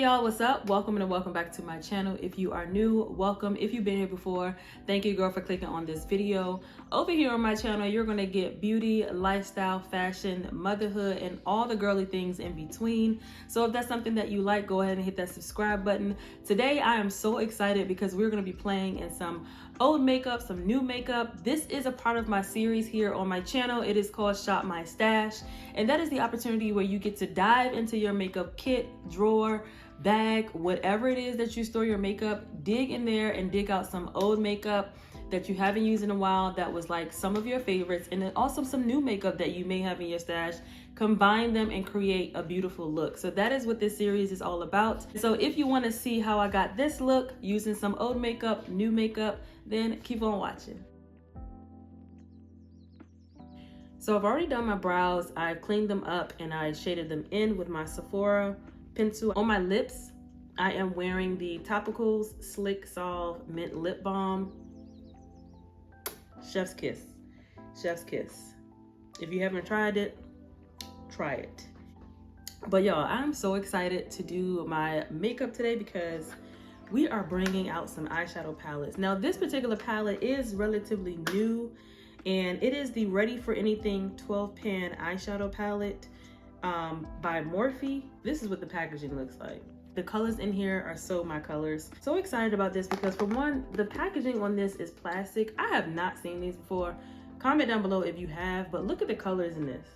Hey y'all, what's up? Welcome and welcome back to my channel. If you are new, welcome. If you've been here before, thank you girl for clicking on this video. Over here on my channel, you're gonna get beauty, lifestyle, fashion, motherhood, and all the girly things in between. So if that's something that you like, go ahead and hit that subscribe button. Today, I am so excited because we're gonna be playing in some old makeup, some new makeup. This is a part of my series here on my channel. It is called Shop My Stash, and that is the opportunity where you get to dive into your makeup kit, drawer, bag, whatever it is that you store your makeup, dig in there and dig out some old makeup that you haven't used in a while that was like some of your favorites, and then also some new makeup that you may have in your stash. Combine them and create a beautiful look. So that is what this series is all about. So if you want to see how I got this look using some old makeup, new makeup, then keep on watching. So I've already done my brows, I've cleaned them up, and I shaded them in with my Sephora pencil. On my lips, I am wearing the Topicals Slick Solve Mint Lip Balm. Chef's kiss. Chef's kiss. If you haven't tried it, try it. But y'all, I'm so excited to do my makeup today because we are bringing out some eyeshadow palettes. Now, this particular palette is relatively new, and it is the Ready for Anything 12 pan eyeshadow palette by Morphe. This is what the packaging looks like. The colors in here are so my colors. So excited about this because, for one, the packaging on this is plastic. I have not seen these before. Comment down below if you have, but look at the colors in this.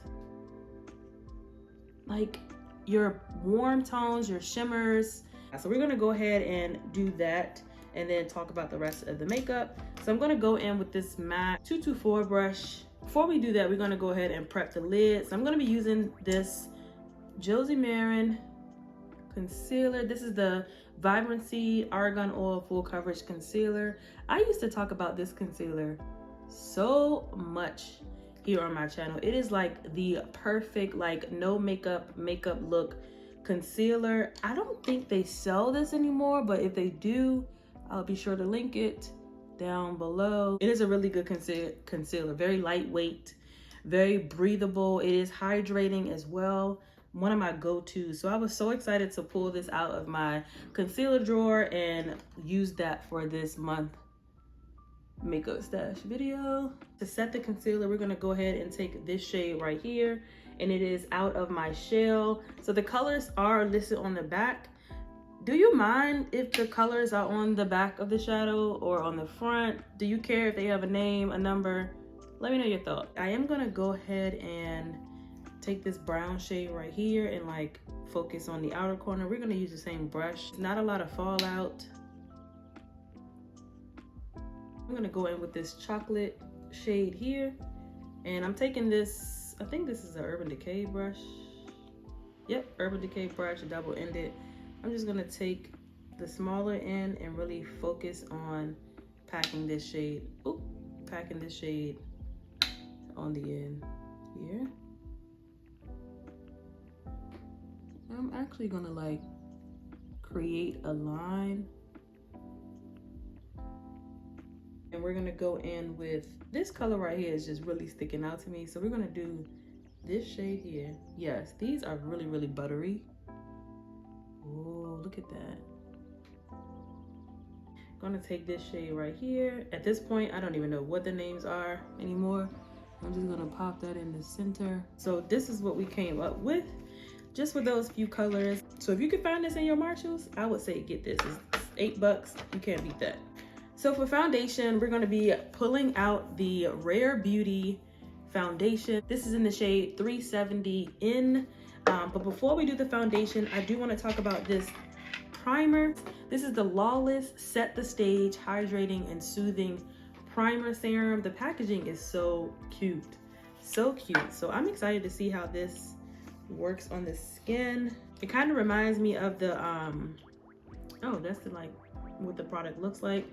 Like your warm tones, your shimmers. So we're gonna go ahead and do that and then talk about the rest of the makeup. So I'm gonna go in with this MAC 224 brush. Before we do that, we're gonna go ahead and prep the lid. So I'm gonna be using this Josie concealer. This is the Vibrancy Argan Oil Full Coverage Concealer. I used to talk about this concealer so much here on my channel. It is like the perfect, like, no makeup look concealer. I don't think they sell this anymore, but if they do, I'll be sure to link it down below. It is a really good concealer, very lightweight, very breathable. It is hydrating as well. One of my go-tos. So I was so excited to pull this out of my concealer drawer and use that for this month makeup stash video. To set the concealer, we're gonna go ahead and take this shade right here, and it is Out of My Shell. So the colors are listed on the back. Do you mind if the colors are on the back of the shadow or on the front? Do you care if they have a name, a number? Let me know your thoughts. I am gonna go ahead and take this brown shade right here and like focus on the outer corner. We're gonna use the same brush. Not a lot of fallout. I'm gonna go in with this chocolate shade here, and I'm taking this, I think this is an Urban Decay brush. Yep, Urban Decay brush, double-ended. I'm just gonna take the smaller end and really focus on packing this shade. Oop, packing this shade on the end here. I'm actually gonna like create a line, and we're gonna go in with this color right here. Is just really sticking out to me, so we're gonna do this shade here. Yes, these are really, really buttery. Oh, look at that. Gonna take this shade right here. At this point, I don't even know what the names are anymore. I'm just gonna pop that in the center. So this is what we came up with, just with those few colors. So if you can find this in your Marshalls, I would say get this. It's $8, you can't beat that. So for foundation, we're gonna be pulling out the Rare Beauty foundation. This is in the shade 370 in. But before we do the foundation, I do want to talk about this primer. This is the Lawless Set the Stage Hydrating and Soothing Primer Serum. The packaging is so cute, so cute. So I'm excited to see how this works on the skin. It kind of reminds me of the oh, that's the like what the product looks like,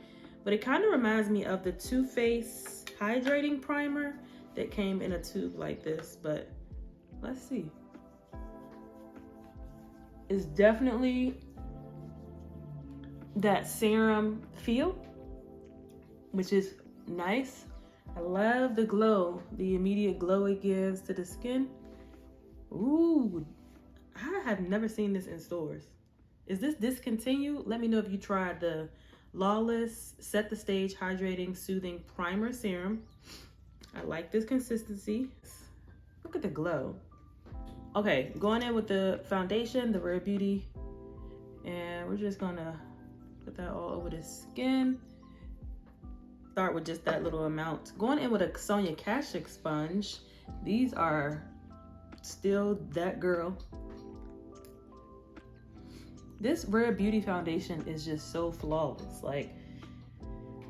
but it kind of reminds me of the Too Faced hydrating primer that came in a tube like this. But let's see. It's definitely that serum feel, which is nice. I love the glow, the immediate glow it gives to the skin. Ooh, I have never seen this in stores. Is this discontinued? Let me know if you tried the Lawless Set the Stage Hydrating Soothing Primer Serum. I like this consistency. Look at the glow. Okay, going in with the foundation, the Rare Beauty, and we're just gonna put that all over the skin. Start with just that little amount. Going in with a Sonia Kashuk sponge. These are still that girl. This Rare Beauty foundation is just so flawless. Like,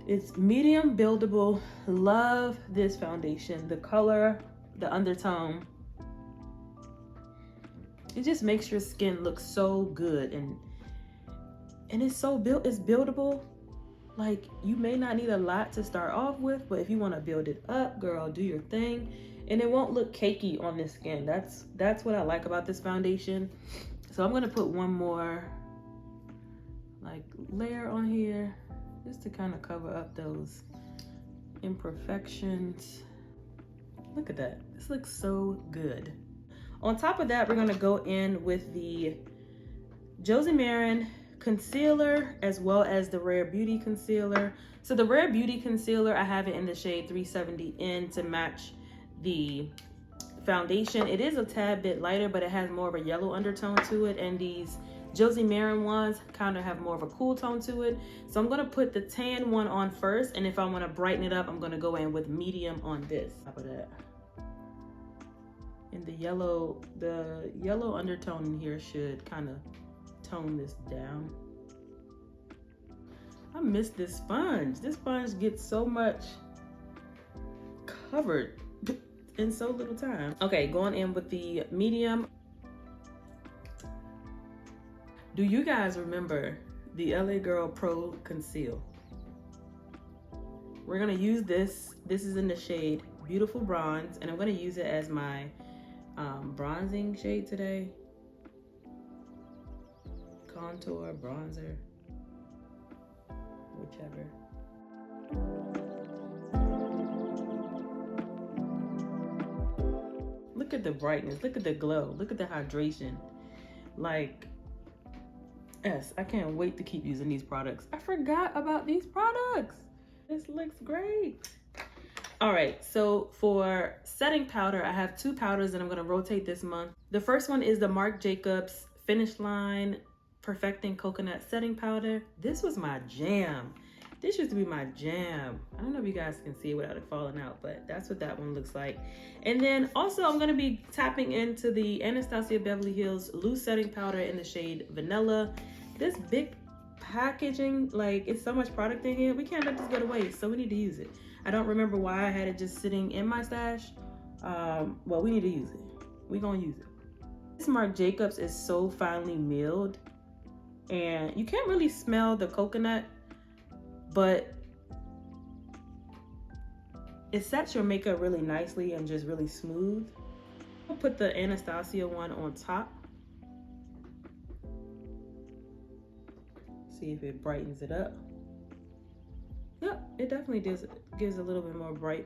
it's medium buildable. Love this foundation. The color, the undertone. It just makes your skin look so good, and it's so it's buildable. Like, you may not need a lot to start off with, but if you want to build it up, girl, do your thing, and it won't look cakey on the skin. That's what I like about this foundation. So I'm gonna put one more like layer on here just to kind of cover up those imperfections. Look at that. This looks so good. On top of that, we're gonna go in with the Josie Marian concealer as well as the Rare Beauty concealer. So the Rare Beauty concealer, I have it in the shade 370N to match the foundation. It is a tad bit lighter, but it has more of a yellow undertone to it, and these Josie Marian ones kind of have more of a cool tone to it. So I'm gonna put the tan one on first, and if I wanna brighten it up, I'm gonna go in with medium on this. Top of that. And the yellow undertone in here should kind of tone this down. I miss this sponge. This sponge gets so much covered in so little time. Okay, going in with the medium. Do you guys remember the LA Girl Pro Conceal? We're gonna use this. This is in the shade Beautiful Bronze, and I'm gonna use it as my bronzing shade today. Contour, bronzer, whichever. Look at the brightness, look at the glow, look at the hydration. Like, yes, I can't wait to keep using these products. I forgot about these products. This looks great. All right, so for setting powder, I have two powders that I'm gonna rotate this month. The first one is the Marc Jacobs Finish Line Perfecting Coconut Setting Powder. This was my jam. This used to be my jam. I don't know if you guys can see it without it falling out, but that's what that one looks like. And then also I'm gonna be tapping into the Anastasia Beverly Hills Loose Setting Powder in the shade Vanilla. This big packaging, like, it's so much product in here. We can't let this go to waste, so we need to use it. I don't remember why I had it just sitting in my stash. Well, we need to use it. We're gonna use it. This Marc Jacobs is so finely milled, and you can't really smell the coconut, but it sets your makeup really nicely and just really smooth. I'll put the Anastasia one on top. See if it brightens it up. Yep, it definitely gives a little bit more bright.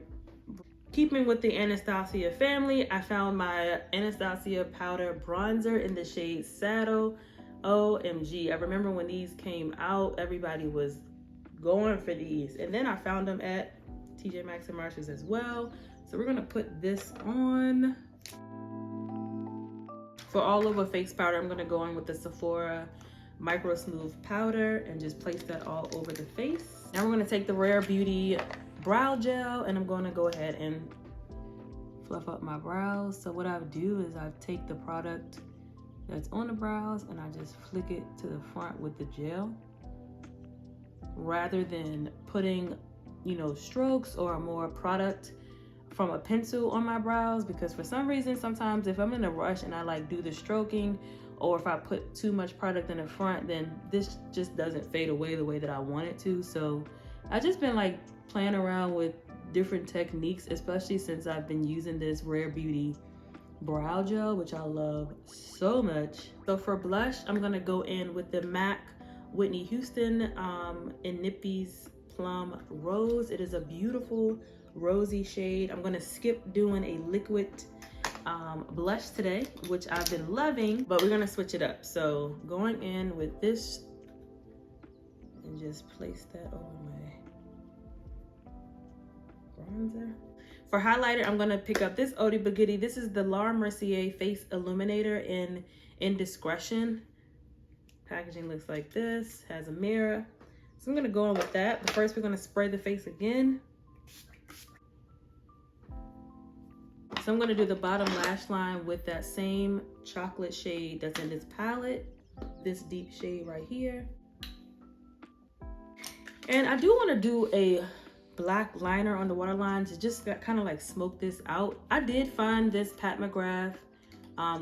Keeping with the Anastasia family, I found my Anastasia powder bronzer in the shade Saddle. OMG, I remember when these came out, everybody was going for these. And then I found them at TJ Maxx and Marshalls as well. So we're gonna put this on. For all over face powder, I'm gonna go in with the Sephora Micro Smooth powder and just place that all over the face. Now we're gonna take the Rare Beauty brow gel, and I'm gonna go ahead and fluff up my brows. So what I do is I take the product that's on the brows and I just flick it to the front with the gel, rather than putting, you know, strokes or more product from a pencil on my brows, because for some reason, sometimes if I'm in a rush and I like do the stroking, or if I put too much product in the front, then this just doesn't fade away the way that I want it to. So I've just been like playing around with different techniques, especially since I've been using this Rare Beauty brow gel, which I love so much. So for blush, I'm gonna go in with the MAC Whitney Houston in Nippy's Plum Rose. It is a beautiful rosy shade. I'm gonna skip doing a liquid blush today, which I've been loving, but we're gonna switch it up. So going in with this and just place that over my bronzer. For highlighter, I'm gonna pick up this oldie but goodie. This is the Laura Mercier Face Illuminator in Indiscretion. Packaging looks like this, has a mirror. So I'm gonna go in with that, but first we're gonna spray the face again. So I'm gonna do the bottom lash line with that same chocolate shade that's in this palette, this deep shade right here. And I do wanna do a black liner on the waterline to just kind of like smoke this out. I did find this Pat McGrath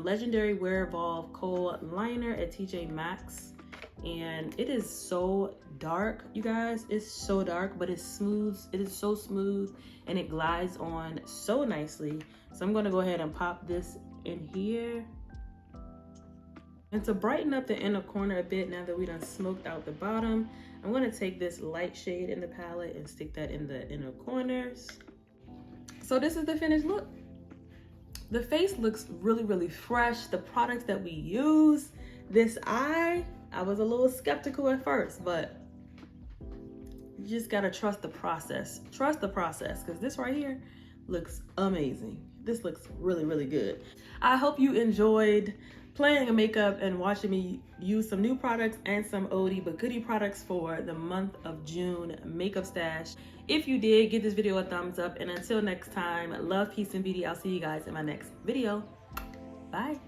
Legendary Wear Evolve Kohl liner at TJ Maxx, and it is so dark, you guys. It's so dark, but it's smooth. It is so smooth and it glides on so nicely. So I'm going to go ahead and pop this in here. And to brighten up the inner corner a bit, now that we done smoked out the bottom, I'm going to take this light shade in the palette and stick that in the inner corners. So this is the finished look. The face looks really, really fresh. The products that we use, this eye, I was a little skeptical at first, but you just gotta trust the process. Trust the process, because this right here looks amazing. This looks really, really good. I hope you enjoyed playing in makeup and watching me use some new products and some oldie but goodie products for the month of June makeup stash. If you did, give this video a thumbs up, and until next time, love, peace, and beauty. I'll see you guys in my next video. Bye.